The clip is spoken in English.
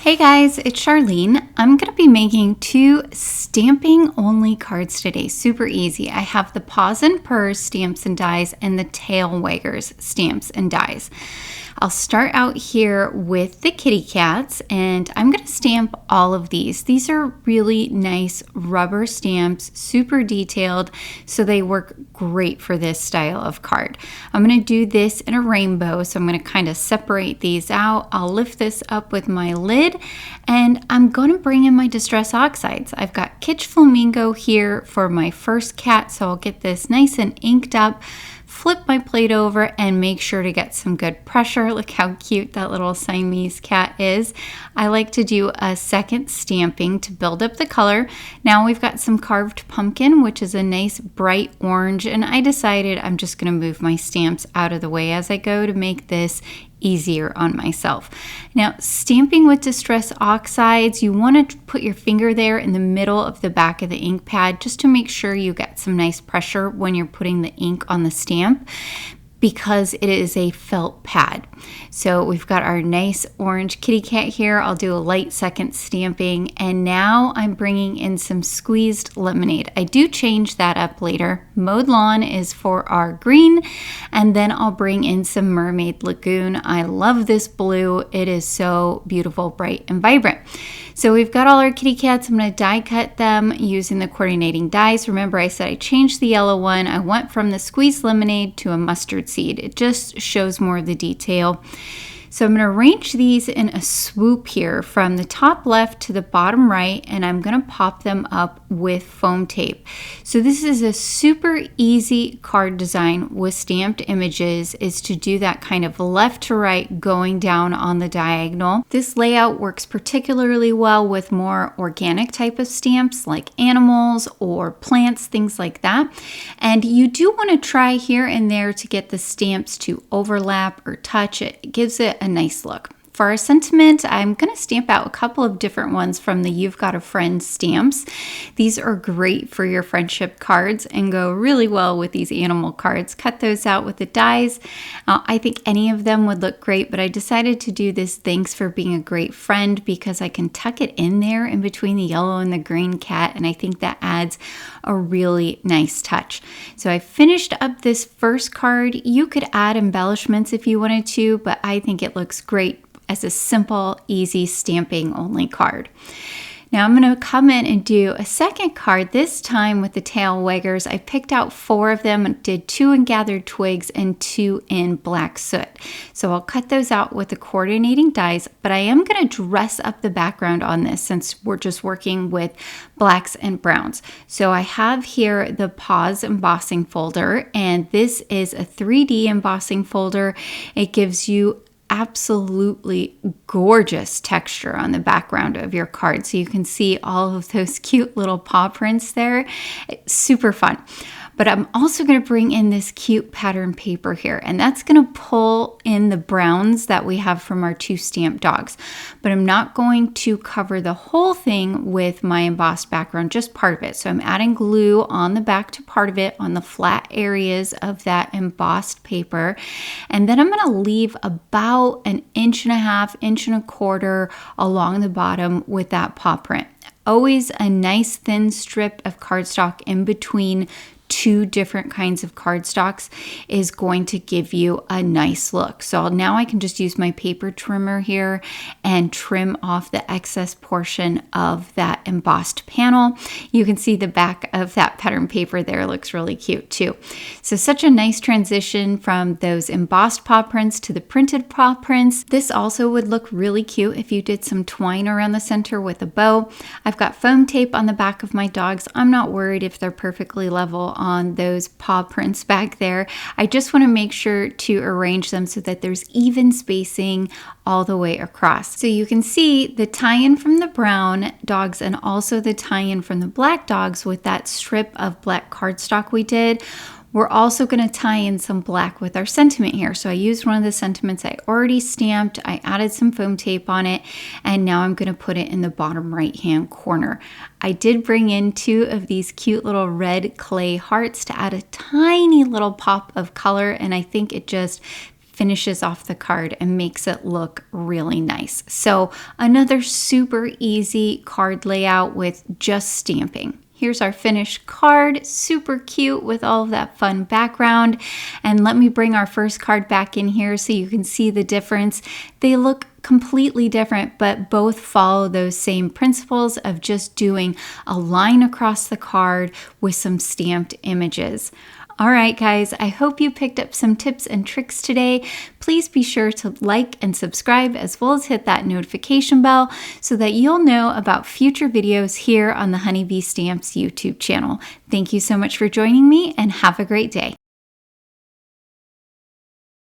Hey guys, it's Charlene. I'm going to be making 2 stamping only cards today. Super easy. I have the Paws and Purrs stamps and dies and the Tail Waggers stamps and dies. I'll start out here with the kitty cats and I'm going to stamp all of these. These are really nice rubber stamps, super detailed, so they work great for this style of card. I'm going to do this in a rainbow, so I'm going to kind of separate these out. I'll lift this up with my lid and I'm going to bring in my Distress Oxides. I've got Kitsch Flamingo here for my first cat, so I'll get this nice and inked up. Flip my plate over and make sure to get some good pressure. Look how cute that little Siamese cat is. I like to do a second stamping to build up the color. Now we've got some carved pumpkin, which is a nice bright orange, and I decided I'm just going to move my stamps out of the way as I go to make this easier on myself. Now, stamping with Distress Oxides, you want to put your finger there in the middle of the back of the ink pad just to make sure you get some nice pressure when you're putting the ink on the stamp, because it is a felt pad. So we've got our nice orange kitty cat here. I'll do a light second stamping, and now I'm bringing in some squeezed lemonade. I do change that up later. Mowed lawn is for our green, and then I'll bring in some Mermaid Lagoon. I love this blue. It is so beautiful, bright, and vibrant. So we've got all our kitty cats. I'm going to die cut them using the coordinating dies. Remember, I said I changed the yellow one. I went from the squeezed lemonade to a mustard seed. It just shows more of the detail. So I'm going to arrange these in a swoop here from the top left to the bottom right, and I'm going to pop them up with foam tape. So this is a super easy card design with stamped images, is to do that kind of left to right going down on the diagonal. This layout works particularly well with more organic type of stamps like animals or plants, things like that. And you do want to try here and there to get the stamps to overlap or touch. It gives it a nice look. For our sentiment, I'm going to stamp out a couple of different ones from the You've Got a Friend stamps. These are great for your friendship cards and go really well with these animal cards. Cut those out with the dies. I think any of them would look great, but I decided to do this thanks for being a great friend because I can tuck it in there in between the yellow and the green cat, and I think that adds a really nice touch. So I finished up this first card. You could add embellishments if you wanted to, but I think it looks great as a simple, easy stamping only card. Now I'm going to come in and do a second card, this time with the Tail Waggers. I picked out 4 of them and did 2 in gathered twigs and 2 in black soot. So I'll cut those out with the coordinating dies, but I am going to dress up the background on this since we're just working with blacks and browns. So I have here the Paws embossing folder, and this is a 3D embossing folder. It gives you absolutely gorgeous texture on the background of your card, so you can see all of those cute little paw prints there. It's super fun. But I'm also going to bring in this cute pattern paper here, and that's going to pull in the browns that we have from our 2 stamped dogs. But I'm not going to cover the whole thing with my embossed background, just part of it. So I'm adding glue on the back to part of it on the flat areas of that embossed paper. And then I'm going to leave about 1.5 inches, 1.25 inches along the bottom with that paw print. Always a nice thin strip of cardstock in between 2 different kinds of cardstocks is going to give you a nice look. So now I can just use my paper trimmer here and trim off the excess portion of that embossed panel. You can see the back of that pattern paper there looks really cute too. So such a nice transition from those embossed paw prints to the printed paw prints. This also would look really cute if you did some twine around the center with a bow. I've got foam tape on the back of my dogs. I'm not worried if they're perfectly level on those paw prints back there. I just want to make sure to arrange them so that there's even spacing all the way across. So you can see the tie-in from the brown dogs and also the tie-in from the black dogs with that strip of black cardstock we did. We're also going to tie in some black with our sentiment here. So I used one of the sentiments I already stamped. I added some foam tape on it, and now I'm going to put it in the bottom right-hand corner. I did bring in 2 of these cute little red clay hearts to add a tiny little pop of color, and I think it just finishes off the card and makes it look really nice. So another super easy card layout with just stamping. Here's our finished card, super cute with all of that fun background. And let me bring our first card back in here so you can see the difference. They look completely different, but both follow those same principles of just doing a line across the card with some stamped images. All right, guys, I hope you picked up some tips and tricks today. Please be sure to like and subscribe as well as hit that notification bell so that you'll know about future videos here on the Honeybee Stamps YouTube channel. Thank you so much for joining me and have a great day.